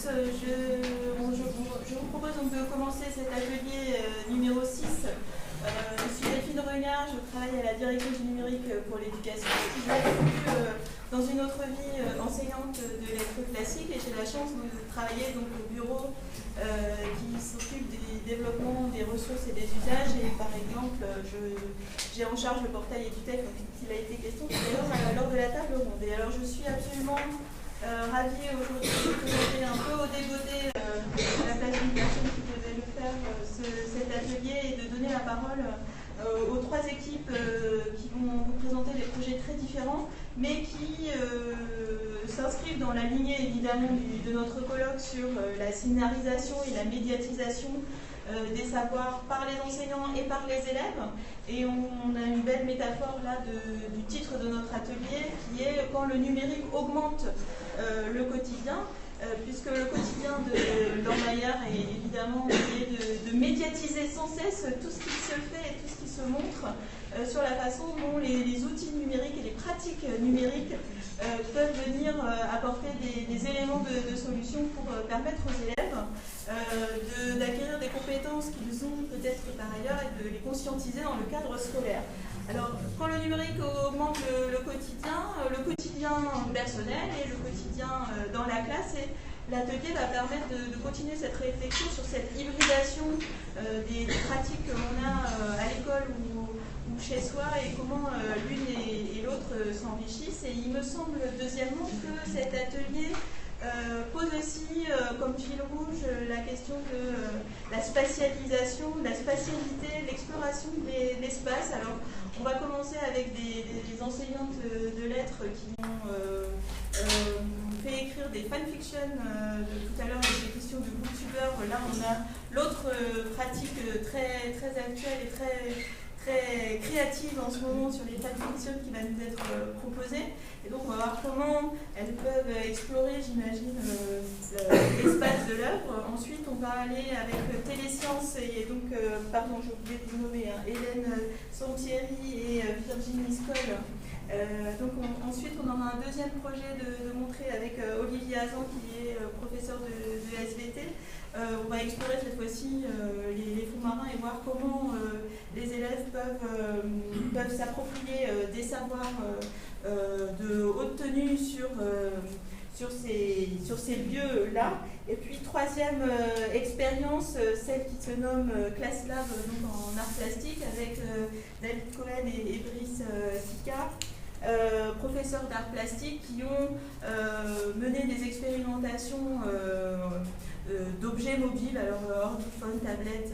je vous propose donc de commencer cet atelier numéro 6. Je suis Delphine Renard, je travaille à la direction du numérique pour l'éducation. J'ai vécu dans une autre vie enseignante de lettres classiques et j'ai la chance de travailler donc, au bureau qui s'occupe du développement des ressources et des usages. Et par exemple, j'ai en charge le portail EduTech, dont il a été question tout à l'heure lors de la table ronde. Et alors je suis absolument ravie aujourd'hui de présenter un peu au débodé à la place d'une personne qui devait le faire cet atelier et de donner la parole aux trois équipes qui vont vous présenter des projets très différents, mais qui s'inscrivent dans la lignée évidemment de notre colloque sur la scénarisation et la médiatisation des savoirs par les enseignants et par les élèves. Et on a une belle métaphore là du titre de notre atelier qui est quand le numérique augmente le quotidien, puisque le quotidien de Dormaillard est évidemment de médiatiser sans cesse tout ce qui se fait et tout ce qui se montre sur la façon dont les outils numériques et les pratiques numériques peuvent venir apporter des éléments de solution pour permettre aux élèves d'acquérir des compétences qu'ils ont peut-être par ailleurs et de les conscientiser dans le cadre scolaire. Alors, quand le numérique augmente le quotidien personnel et le quotidien dans la classe, l'atelier va permettre de continuer cette réflexion sur cette hybridation des pratiques que l'on a à l'école ou chez soi et comment l'une et l'autre s'enrichissent. Et il me semble deuxièmement que cet atelier pose aussi comme fil rouge la question de la spatialisation, de la spatialité, l'exploration de l'espace. Alors, on va commencer avec des enseignantes de lettres qui ont fait écrire des fanfictions. Tout à l'heure, des questions de booktubers. Là, on a l'autre pratique très, très actuelle et très créative en ce moment sur les fanfictions qui va nous être proposée. Et donc on va voir comment elles peuvent explorer, j'imagine, l'espace de l'œuvre. Ensuite, on va aller avec Télésciences et donc, pardon, j'ai oublié de vous nommer, Hélène Santieri et Virginie Skoll. Ensuite, on aura un deuxième projet de montrer avec Olivier Azan, qui est professeur de SVT. On va explorer cette fois-ci les fonds marins et voir comment les élèves peuvent s'approprier des savoirs de haute tenue sur ces lieux-là. Et puis, troisième expérience, celle qui se nomme Class Lab donc en art plastique, avec David Cohen et Brice Sicard. Professeurs d'art plastique qui ont mené des expérimentations d'objets mobiles, alors ordi-phone, tablette,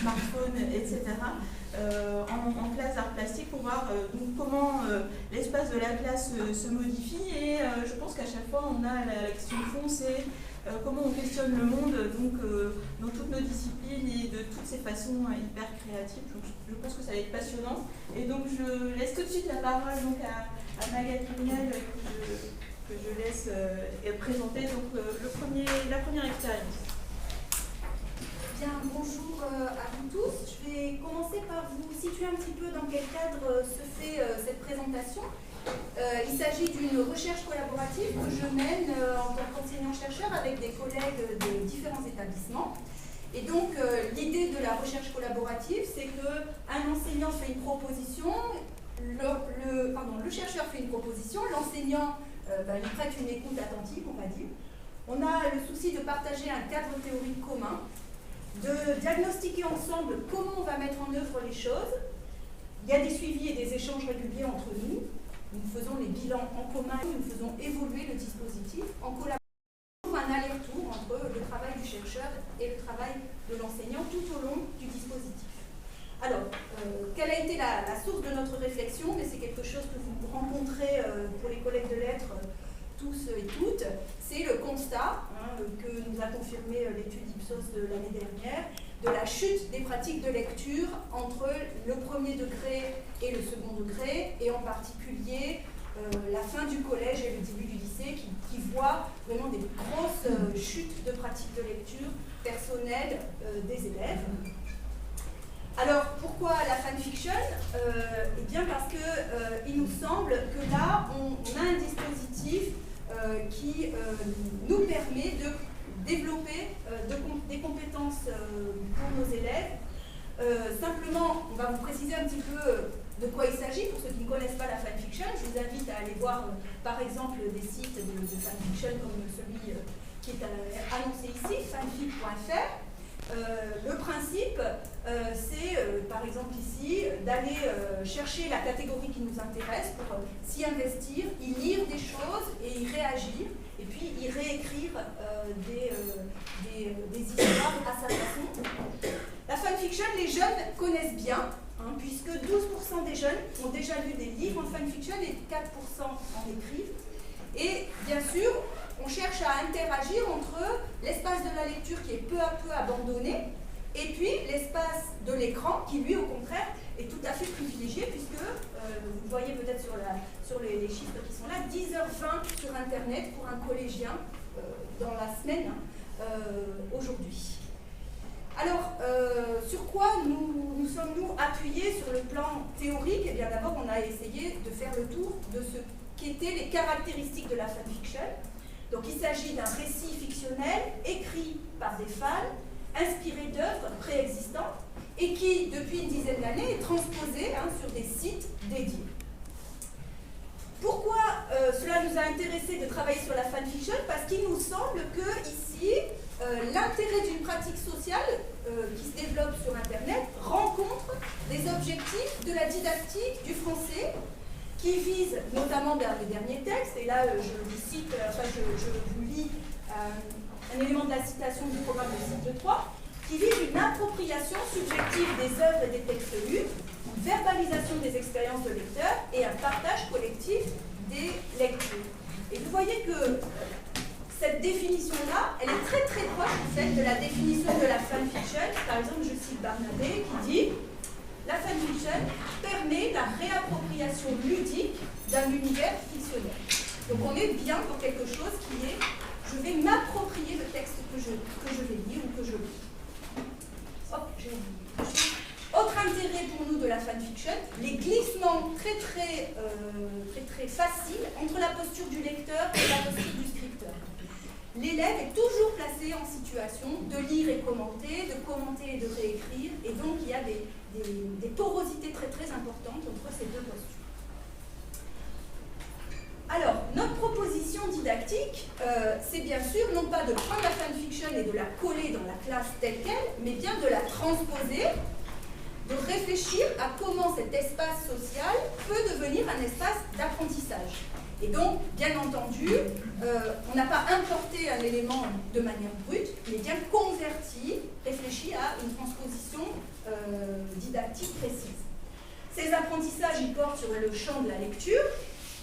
smartphone, etc., en classe d'art plastique pour voir donc, comment l'espace de la classe se modifie. Et je pense qu'à chaque fois, on a la question de fond, c'est comment on questionne le monde donc, dans toutes nos disciplines et de toutes ces façons hyper créatives. Donc, je pense que ça va être passionnant. Et donc je laisse tout de suite la parole donc, à Magali Mignel que je laisse présenter donc, la première expérience. Bien, bonjour à vous tous. Je vais commencer par vous situer un petit peu dans quel cadre se fait cette présentation. Il s'agit d'une recherche collaborative que je mène en tant qu'enseignant-chercheur avec des collègues de différents établissements. Et donc, l'idée de la recherche collaborative, c'est qu'un enseignant fait une proposition, le chercheur fait une proposition, l'enseignant lui prête une écoute attentive, on va dire. On a le souci de partager un cadre théorique commun, de diagnostiquer ensemble comment on va mettre en œuvre les choses. Il y a des suivis et des échanges réguliers entre nous. Nous faisons les bilans en commun, nous faisons évoluer le dispositif en collaboration. Un aller-retour entre le travail du chercheur et le travail de l'enseignant tout au long du dispositif. Alors, quelle a été la source de notre réflexion? Mais c'est quelque chose que vous rencontrez pour les collègues de lettres tous et toutes. C'est le constat que nous a confirmé l'étude Ipsos de l'année dernière de la chute des pratiques de lecture entre le premier degré et le second degré, et en particulier la fin du collège et le début du lycée qui voient vraiment des grosses chutes de pratiques de lecture personnelles des élèves. Alors, pourquoi la fanfiction? Eh bien parce qu'il nous semble que là, on a un dispositif qui nous permet de développer des compétences pour nos élèves. Simplement, on va vous préciser un petit peu de quoi il s'agit pour ceux qui ne connaissent pas la fanfiction. Je vous invite à aller voir par exemple des sites de fanfiction comme celui qui est annoncé ici, fanfic.fr. Le principe, c'est par exemple ici d'aller chercher la catégorie qui nous intéresse pour s'y investir, y lire des choses et y réagir, et puis y réécrire des histoires à sa façon. La fanfiction, les jeunes connaissent bien, hein, puisque 12% des jeunes ont déjà lu des livres en fanfiction et 4% en écrivent. Et bien sûr, on cherche à interagir entre l'espace de la lecture qui est peu à peu abandonné et puis l'espace de l'écran qui, lui, au contraire, est tout à fait privilégié puisque, vous voyez peut-être sur les chiffres qui sont là, 10h20 sur Internet pour un collégien dans la semaine aujourd'hui. Alors, sur quoi nous sommes-nous appuyés sur le plan théorique? Eh bien, d'abord, on a essayé de faire le tour de ce qu'étaient les caractéristiques de la fanfiction. Donc il s'agit d'un récit fictionnel écrit par des fans, inspiré d'œuvres préexistantes et qui, depuis une dizaine d'années, est transposé sur des sites dédiés. Pourquoi cela nous a intéressé de travailler sur la fanfiction? Parce qu'il nous semble que ici, l'intérêt d'une pratique sociale qui se développe sur Internet rencontre des objectifs de la didactique du français qui vise notamment vers les derniers textes, et là je vous lis un élément de la citation du programme de cycle 3, qui vise une appropriation subjective des œuvres et des textes lus, une verbalisation des expériences de lecteurs et un partage collectif des lectures. Et vous voyez que cette définition-là, elle est très très proche en fait de la définition de la fanfiction. Par exemple, je cite Barnabé qui dit: la fanfiction permet la réappropriation ludique d'un univers fictionnel. Donc on est bien dans quelque chose qui est, je vais m'approprier le texte que je vais lire ou que je lis. Hop, j'ai oublié. Autre intérêt pour nous de la fanfiction, les glissements très faciles entre la posture du lecteur et la posture du scripteur. L'élève est toujours placé en situation de lire et de commenter et de réécrire, et donc il y a des porosités très importantes entre ces deux postures. Alors, notre proposition didactique, c'est bien sûr non pas de prendre la fanfiction et de la coller dans la classe telle qu'elle, mais bien de la transposer, de réfléchir à comment cet espace social peut devenir un espace d'apprentissage. Et donc, bien entendu, on n'a pas importé un élément de manière brute, mais bien converti, réfléchi à une transposition didactique précise. Ces apprentissages, ils portent sur le champ de la lecture.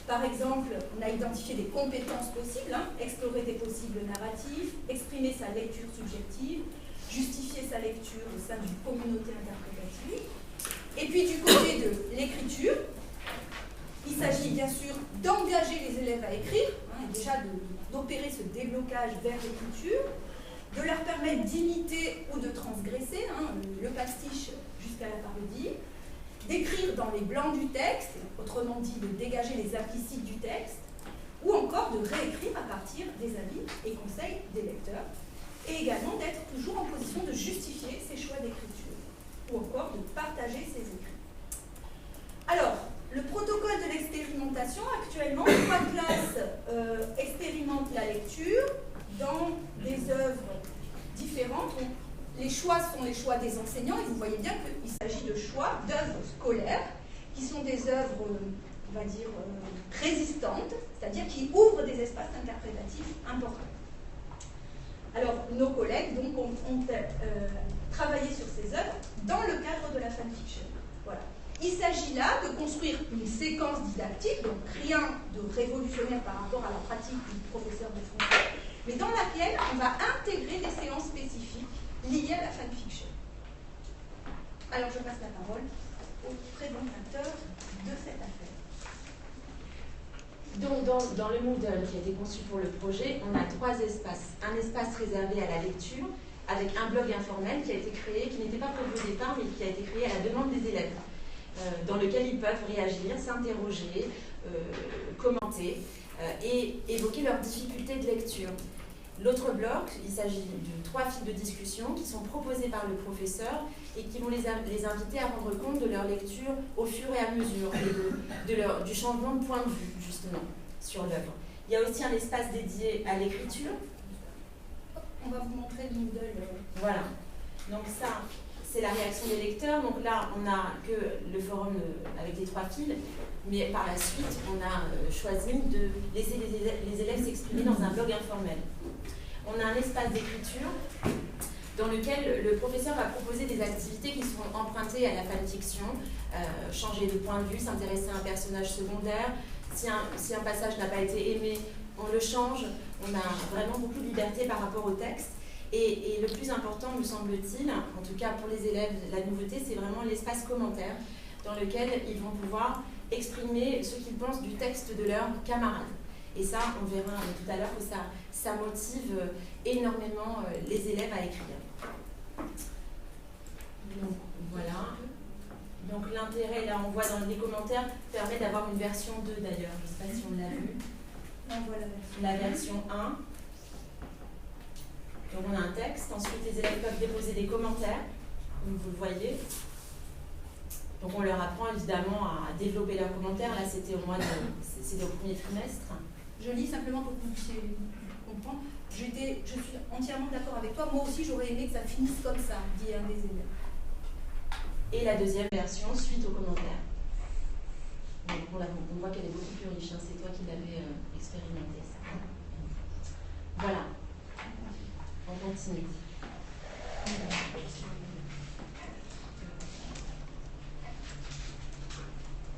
Par exemple, on a identifié des compétences possibles, explorer des possibles narratifs, exprimer sa lecture subjective, justifier sa lecture au sein d'une communauté interprétative. Et puis du côté de l'écriture, il s'agit bien sûr d'engager les élèves à écrire, déjà d'opérer ce déblocage vers l'écriture, de leur permettre d'imiter ou de transgresser, le pastiche jusqu'à la parodie, d'écrire dans les blancs du texte, autrement dit de dégager les implicites du texte, ou encore de réécrire à partir des avis et conseils des lecteurs, et également d'être toujours en position de justifier ses choix d'écriture, ou encore de partager ses écrits. Alors, le protocole de l'expérimentation, actuellement, 3 classes expérimentent la lecture dans des œuvres différentes. Les choix sont les choix des enseignants, et vous voyez bien qu'il s'agit de choix d'œuvres scolaires, qui sont des œuvres, on va dire, résistantes, c'est-à-dire qui ouvrent des espaces interprétatifs importants. Alors, nos collègues donc, ont travaillé sur ces œuvres dans le cadre de la fanfiction. Voilà. Il s'agit là de construire une séquence didactique, donc rien de révolutionnaire par rapport à la pratique du professeur de français, mais dans laquelle on va intégrer des séances spécifiques liées à la fanfiction. Alors je passe la parole au présentateur de cette affaire. Donc dans le Moodle qui a été conçu pour le projet, on a 3 espaces. Un espace réservé à la lecture, avec un blog informel qui a été créé, qui n'était pas prévu au départ, mais qui a été créé à la demande des élèves, dans lequel ils peuvent réagir, s'interroger, commenter. et évoquer leurs difficultés de lecture. L'autre bloc, il s'agit de 3 fils de discussion qui sont proposés par le professeur et qui vont les inviter à rendre compte de leur lecture au fur et à mesure et du changement de point de vue, justement, sur l'œuvre. Il y a aussi un espace dédié à l'écriture. On va vous montrer le Moodle. Voilà. Donc ça, c'est la réaction des lecteurs. Donc là, on n'a que le forum avec les 3 fils, mais par la suite, on a choisi de laisser les élèves s'exprimer dans un blog informel. On a un espace d'écriture dans lequel le professeur va proposer des activités qui sont empruntées à la fanfiction, changer de point de vue, s'intéresser à un personnage secondaire. Si un passage n'a pas été aimé, on le change. On a vraiment beaucoup de liberté par rapport au texte. Et le plus important, me semble-t-il, en tout cas pour les élèves, la nouveauté, c'est vraiment l'espace commentaire dans lequel ils vont pouvoir exprimer ce qu'ils pensent du texte de leurs camarades. Et ça, on verra tout à l'heure que ça motive énormément les élèves à écrire. Donc voilà. Donc l'intérêt, là on voit dans les commentaires, permet d'avoir une version 2 d'ailleurs. Je ne sais pas si on l'a vu. On voit la version 1. Donc on a un texte. Ensuite les élèves peuvent déposer des commentaires, comme vous le voyez. Donc on leur apprend évidemment à développer leurs commentaires. Là c'était au premier trimestre. Je lis simplement pour que vous puissiez comprendre. Je suis entièrement d'accord avec toi. Moi aussi, j'aurais aimé que ça finisse comme ça, dit un des élèves. Et la deuxième version, suite aux commentaires. Donc, on voit qu'elle est beaucoup plus riche. Hein. C'est toi qui l'avais expérimenté, ça. Voilà. On continue.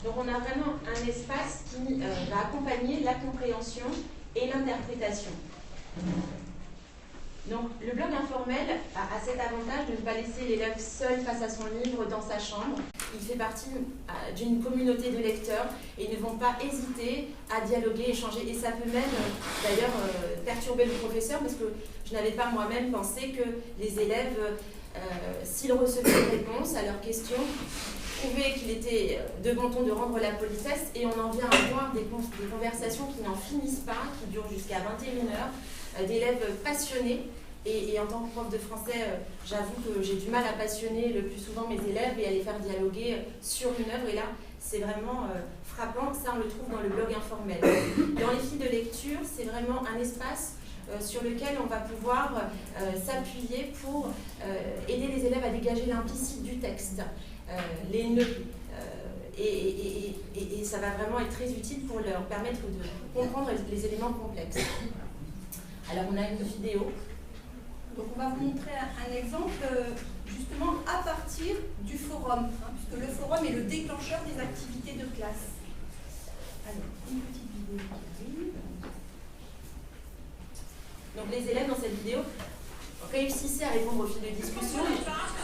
Donc on a vraiment un espace qui va accompagner la compréhension et l'interprétation. Donc le blog informel a cet avantage de ne pas laisser l'élève seul face à son livre dans sa chambre. Il fait partie d'une communauté de lecteurs et ils ne vont pas hésiter à dialoguer, échanger. Et ça peut même d'ailleurs perturber le professeur parce que je n'avais pas moi-même pensé que les élèves, s'ils recevaient une réponse à leurs questions, trouvaient qu'il était de bon ton de rendre la politesse et on en vient à avoir des conversations qui n'en finissent pas, qui durent jusqu'à 21h, d'élèves passionnés. Et en tant que prof de français, j'avoue que j'ai du mal à passionner le plus souvent mes élèves et à les faire dialoguer sur une œuvre. Et là, c'est vraiment frappant. Ça, on le trouve dans le blog informel. Dans les filles de lecture, c'est vraiment un espace sur lequel on va pouvoir s'appuyer pour aider les élèves à dégager l'implicite du texte, les nœuds. Et ça va vraiment être très utile pour leur permettre de comprendre les éléments complexes. Alors, on a une vidéo. Donc on va vous montrer un exemple justement à partir du forum, puisque le forum est le déclencheur des activités de classe. Alors, une petite vidéo qui arrive. Donc les élèves dans cette vidéo réussissaient à répondre aux fils de discussion.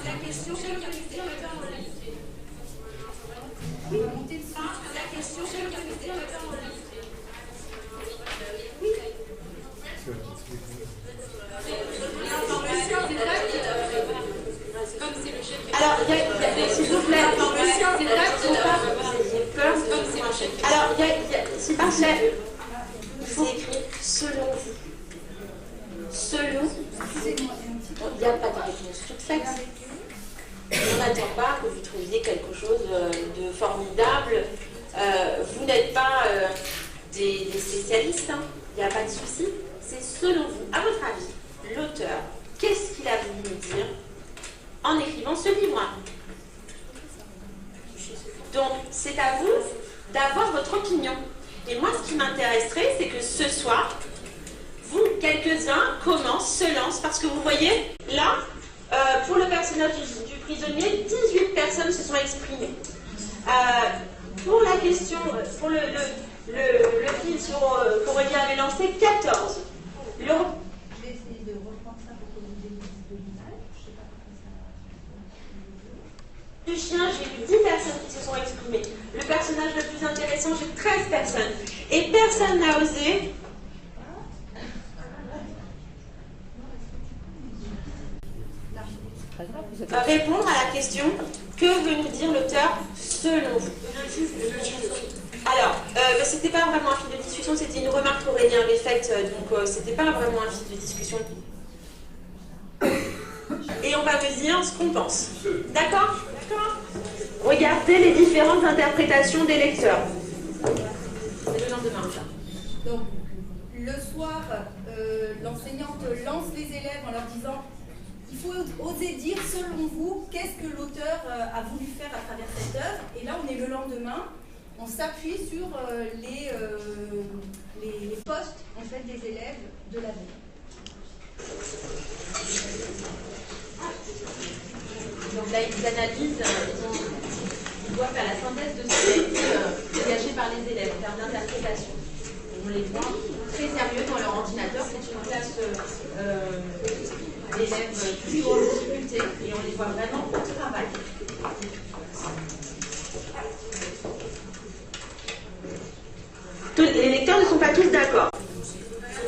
La question c'est quelle est le temps en réalité. On va monter dessus. La question c'est quelle est le temps en réalité. Oui. Alors, s'il vous plaît, alors, s'il vous plaît, il faut écrire selon vous. Selon, il n'y a pas de réponse toute faite. On n'attend pas que vous trouviez quelque chose de formidable. Vous n'êtes pas des spécialistes, hein. Il n'y a pas de souci. C'est selon vous, à votre avis, l'auteur, qu'est-ce qu'il a voulu nous dire en écrivant ce livre? Donc, c'est à vous d'avoir votre opinion. Et moi, ce qui m'intéresserait, c'est que ce soir, vous, quelques-uns, se lancent, parce que vous voyez, là, pour le personnage du prisonnier, 18 personnes se sont exprimées. Pour la question, pour le film sur qu'Aurélie avait lancé, 14. Je vais essayer de reprendre ça pour que vous ayez de l'image. Je sais pas comment ça. Du chien, j'ai eu 10 personnes qui se sont exprimées. Le personnage le plus intéressant, j'ai 13 personnes. Et personne n'a osé. Répondre à la question, que veut nous dire l'auteur selon vous? Alors, C'était pas vraiment un fil de discussion, c'était une remarque qu'Aurélien avait faite, donc c'était pas vraiment un fil de discussion. Et on va me dire ce qu'on pense. D'accord? Regardez les différentes interprétations des lecteurs. C'est le lendemain, ça. Donc, le soir, l'enseignante lance les élèves en leur disant il faut oser dire, selon vous, qu'est-ce que l'auteur a voulu faire à travers cette œuvre. Et là, on est le lendemain, on s'appuie sur les postes en fait, des élèves de la veille. Donc là, ils analysent, ils doivent faire la synthèse de ce qui a été dégagé par les élèves en termes d'interprétation. On les voit très sérieux dans leur ordinateur. C'est une classe d'élèves plus grande difficulté et on les voit vraiment au travail. Les lecteurs ne sont pas tous d'accord.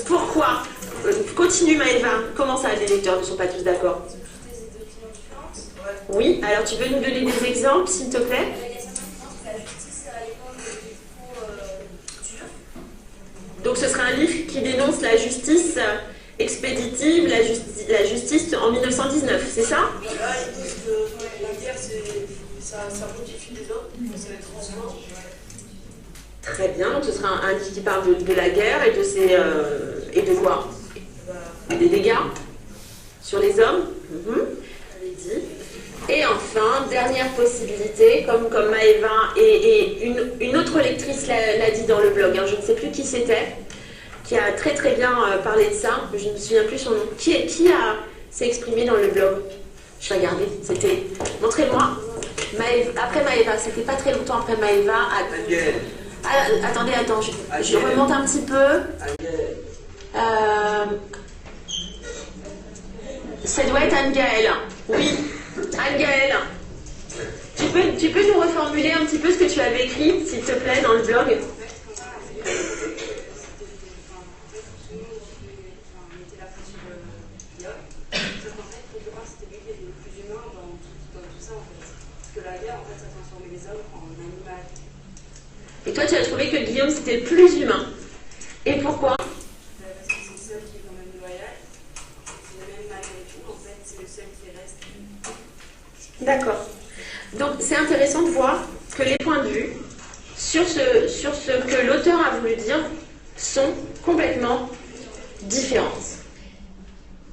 Pourquoi? Continue Maëva. Comment ça, les lecteurs ne sont pas tous d'accord? Oui, alors tu peux nous donner des exemples, s'il te plaît? Donc ce sera un livre qui dénonce la justice expéditive, la justice en 1919, c'est ça? Là, ils disent que la guerre, ça modifie les hommes, ça les transforme. Très bien, donc ce sera un livre qui parle de la guerre et de ses... et de quoi? Des dégâts sur les hommes. Allez-y. Et enfin, dernière possibilité, comme Maëva et une autre lectrice l'a dit dans le blog, hein, je ne sais plus qui c'était, qui a très très bien parlé de ça, je ne me souviens plus son nom. Qui s'est exprimé dans le blog? Je regardais, c'était... Montrez-moi. Après Maëva, c'était pas très longtemps après Maëva. Attendez, je remonte un petit peu. Ça doit être Anne-Gaëlle. Oui, Anne-Gaëlle. Tu peux nous reformuler un petit peu ce que tu avais écrit, s'il te plaît, dans le blog? Et toi, tu as trouvé que Guillaume, c'était le plus humain. Et pourquoi? Parce que c'est le seul qui est quand même loyal. Et même malgré tout, en fait, c'est le seul qui reste. D'accord. Donc, c'est intéressant de voir que les points de vue sur ce que l'auteur a voulu dire sont complètement différents.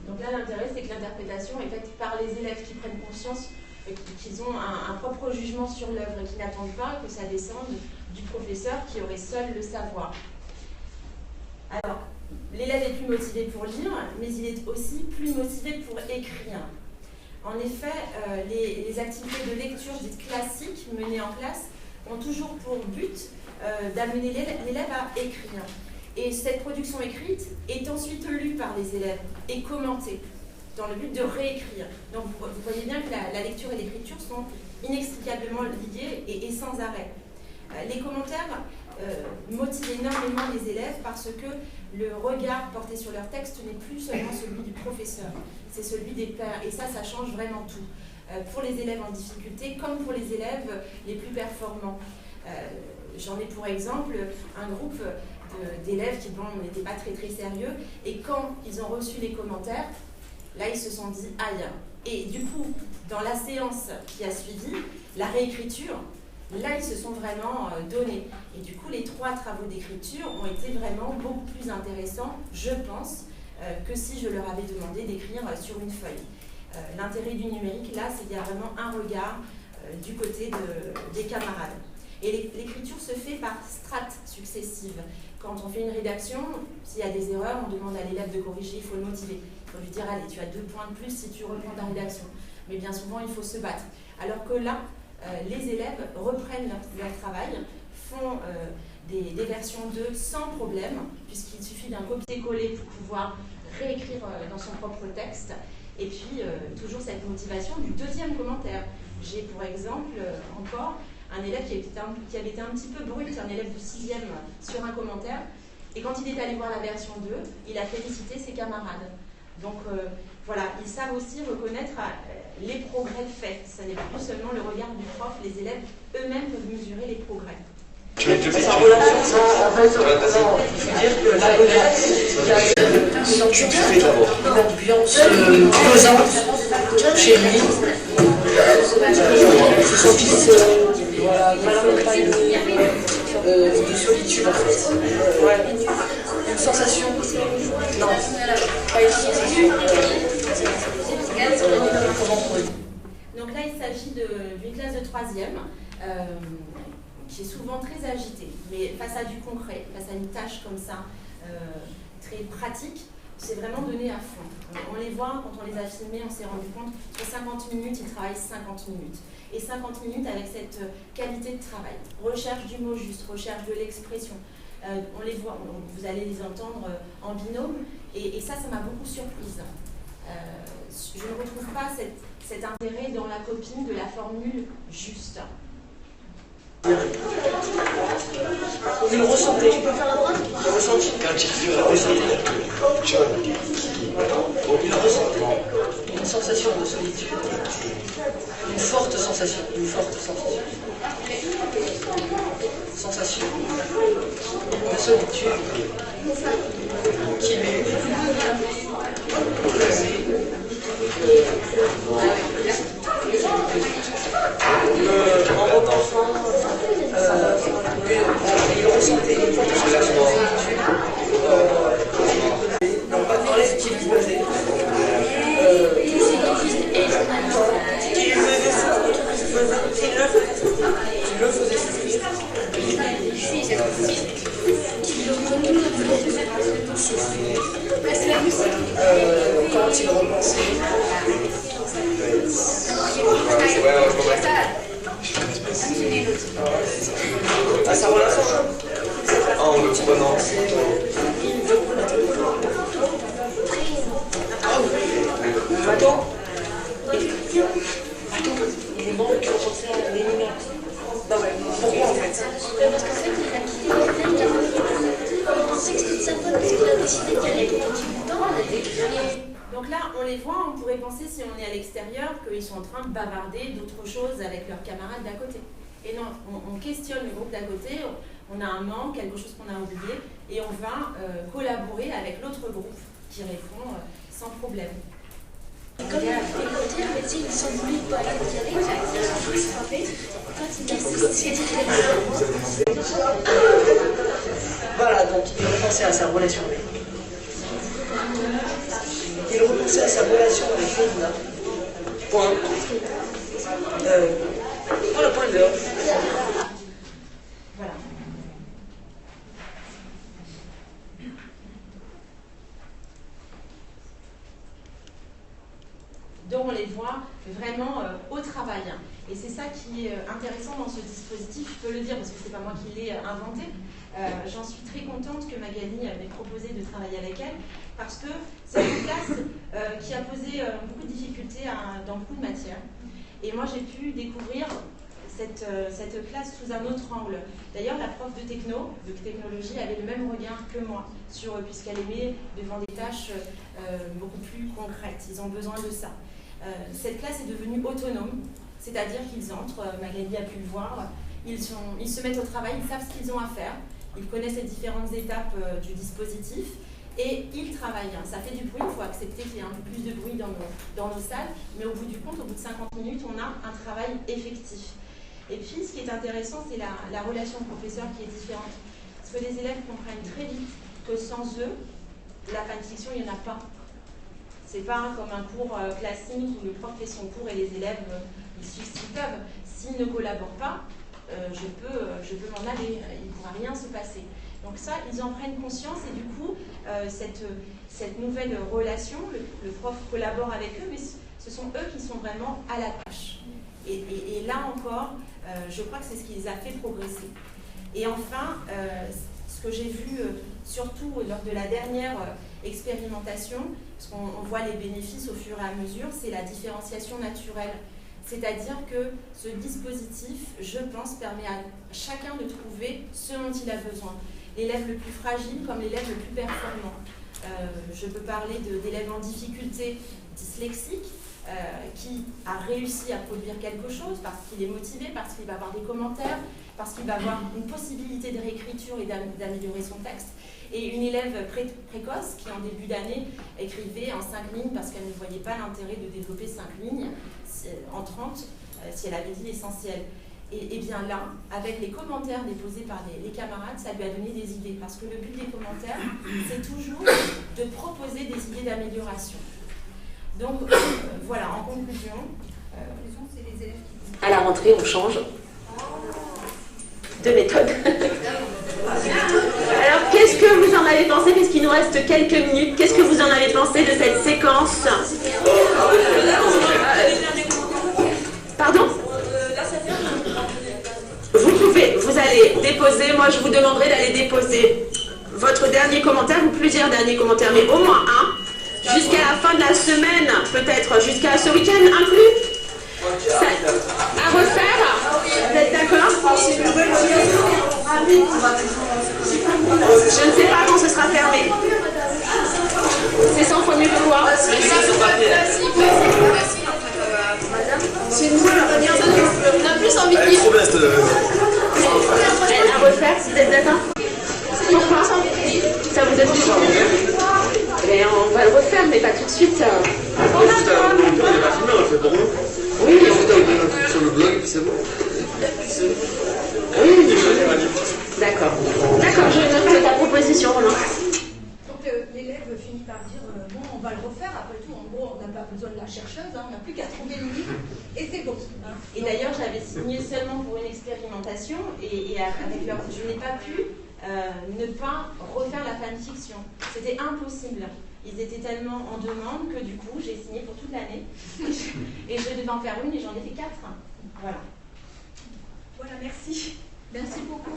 Donc là, l'intérêt, c'est que l'interprétation est faite par les élèves qui prennent conscience qu'ils ont un propre jugement sur l'œuvre et qui n'attendent pas que ça descende du professeur qui aurait seul le savoir. Alors, l'élève est plus motivé pour lire, mais il est aussi plus motivé pour écrire. En effet, les activités de lecture dites classiques menées en classe ont toujours pour but d'amener l'élève à écrire. Et cette production écrite est ensuite lue par les élèves et commentée dans le but de réécrire. Donc vous voyez bien que la lecture et l'écriture sont inextricablement liées et sans arrêt. Les commentaires motivent énormément les élèves parce que le regard porté sur leur texte n'est plus seulement celui du professeur, c'est celui des pairs. Et ça change vraiment tout. Pour les élèves en difficulté comme pour les élèves les plus performants. J'en ai pour exemple un groupe d'élèves qui n'étaient pas très très sérieux et quand ils ont reçu les commentaires, là ils se sont dit aïe. Et du coup, dans la séance qui a suivi, la réécriture, là ils se sont vraiment donnés. Et du coup, les 3 travaux d'écriture ont été vraiment beaucoup plus intéressants, je pense, que si je leur avais demandé d'écrire sur une feuille. L'intérêt du numérique, là, c'est qu'il y a vraiment un regard du côté des camarades. Et l'écriture se fait par strates successives. Quand on fait une rédaction, s'il y a des erreurs, on demande à l'élève de corriger, il faut le motiver. Il faut lui dire, allez, tu as 2 points de plus si tu reprends ta rédaction. Mais bien souvent, il faut se battre. Alors que là, les élèves reprennent leur travail, font des versions 2 sans problème, puisqu'il suffit d'un copier-coller pour pouvoir réécrire dans son propre texte. Et puis, toujours cette motivation du 2e commentaire. J'ai pour exemple encore un élève qui avait été un petit peu brut, un élève du 6e sur un commentaire, et quand il est allé voir la version 2, il a félicité ses camarades. Donc voilà, ils savent aussi reconnaître les progrès faits. Ce n'est plus seulement le regard du prof, les élèves eux-mêmes peuvent mesurer les progrès. Sa relation, en fait, il faut dire que là, il y a une ambiance pesante chez lui. C'est son fils, voilà, mal de solitude en fait. Une sensation, non, pas une sensation. Donc là, il s'agit d'une classe de 3e qui est souvent très agitée, mais face à du concret, face à une tâche comme ça, très pratique, c'est vraiment donné à fond. On les voit, quand on les a filmés, on s'est rendu compte que 50 minutes, ils travaillent 50 minutes. Et 50 minutes avec cette qualité de travail. Recherche du mot juste, recherche de l'expression. On les voit, vous allez les entendre en binôme, et ça m'a beaucoup surprise. Je ne retrouve pas cet intérêt dans la copie de la formule juste. Vous le ressentez. Tu peux faire la droite. Vous le ressentez. Vous ressentez une sensation de solitude. Une forte sensation. Une forte sensation. Sensation de solitude qui lui en repensant, il ressentait une forte sensation de solitude. Donc, pas dans l'air qu'il faisait. Il le faisait. Quand il repensait à sa relation, en le prenant. Attends, il est bon de penser à des minutes. Non, mais pourquoi en fait? Parce qu'en fait, il a quitté l'hôtel, il a pensé que c'était de sa faute parce qu'il a décidé d'y aller pendant tout le temps. Donc là, on les voit, on pourrait penser, si on est à l'extérieur, qu'ils sont en train de bavarder d'autres choses avec leurs camarades d'à côté. Et non, on questionne le groupe d'à côté, on a un manque, quelque chose qu'on a oublié, et on va collaborer avec l'autre groupe qui répond sans problème. Et comme il a fait l'hôtel, en fait, il s'en voulait pas aller d'y aller, il a frappé. Quand il a dit voilà, donc il repensait à sa relation avec lui. Il repensait à sa relation avec Léna. Point. Voilà, point d'heure. Voilà. Donc on les voit vraiment au travail. Et c'est ça qui est intéressant dans ce dispositif, je peux le dire parce que c'est pas moi qui l'ai inventé. J'en suis très contente que Magali m'ait proposé de travailler avec elle parce que c'est une classe qui a posé beaucoup de difficultés dans beaucoup de matières. Et moi j'ai pu découvrir cette classe sous un autre angle. D'ailleurs la prof de technologie avait le même regard que moi puisqu'elle aimait devant des tâches beaucoup plus concrètes. Ils ont besoin de ça. Cette classe est devenue autonome, c'est-à-dire qu'ils entrent, Magali a pu le voir, ils se mettent au travail, ils savent ce qu'ils ont à faire, ils connaissent les différentes étapes du dispositif et ils travaillent. Ça fait du bruit, il faut accepter qu'il y ait un peu plus de bruit dans nos salles, mais au bout du compte, au bout de 50 minutes, on a un travail effectif. Et puis, ce qui est intéressant, c'est la relation professeur qui est différente. Parce que les élèves comprennent très vite que sans eux, la fanfiction, il n'y en a pas. C'est pas comme un cours classique où le prof fait son cours et les élèves, ils suivent s'ils peuvent. S'ils ne collaborent pas, je peux m'en aller, il ne pourra rien se passer. Donc ça, ils en prennent conscience et du coup, cette nouvelle relation, le prof collabore avec eux, mais ce sont eux qui sont vraiment à la tâche. Et là encore, je crois que c'est ce qui les a fait progresser. Et enfin, ce que j'ai vu surtout lors de la dernière expérimentation, parce qu'on voit les bénéfices au fur et à mesure, c'est la différenciation naturelle. C'est-à-dire que ce dispositif, je pense, permet à chacun de trouver ce dont il a besoin. L'élève le plus fragile comme l'élève le plus performant. Je peux parler d'élèves en difficulté dyslexique, qui a réussi à produire quelque chose parce qu'il est motivé, parce qu'il va avoir des commentaires, parce qu'il va avoir une possibilité de réécriture et d'améliorer son texte. Et une élève précoce qui, en début d'année, écrivait en 5 lignes parce qu'elle ne voyait pas l'intérêt de développer 5 lignes en 30 si elle avait dit l'essentiel. Et bien là, avec les commentaires déposés par les camarades, ça lui a donné des idées. Parce que le but des commentaires, c'est toujours de proposer des idées d'amélioration. Donc voilà, en conclusion, c'est les élèves qui... À la rentrée, on change de méthode. Alors, qu'est-ce que vous en avez pensé, puisqu'il nous reste quelques minutes, qu'est-ce que vous en avez pensé de cette séquence? Pardon? Vous allez déposer, moi je vous demanderai d'aller déposer votre dernier commentaire ou plusieurs derniers commentaires, mais au moins un, jusqu'à la fin de la semaine, peut-être jusqu'à ce week-end inclus. Ça, à refaire, vous êtes d'accord? Je ne sais pas quand ce sera fermé. C'est sans fois mieux que quoi? C'est une fois la première zone, on a plus envie de dire. À refaire, vous êtes d'accord? Pourquoi? Ça vous donne du temps? Mais on va le refaire, mais pas tout de suite. Oui, sur le blog, c'est bon. Oui, d'accord. D'accord, je note ta proposition, Roland. Donc l'élève finit par dire bon, on va le refaire. Après tout, en gros, on n'a pas besoin de la chercheuse, hein, on n'a plus qu'à trouver le livre et c'est bon. Hein. Et d'ailleurs, j'avais signé seulement pour une expérimentation et avec leur, je n'ai pas pu ne pas refaire la fanfiction. C'était impossible. Ils étaient tellement en demande que du coup, j'ai signé pour toute l'année. Et je devais en faire une et j'en ai fait 4. Voilà. Voilà, merci. Merci beaucoup.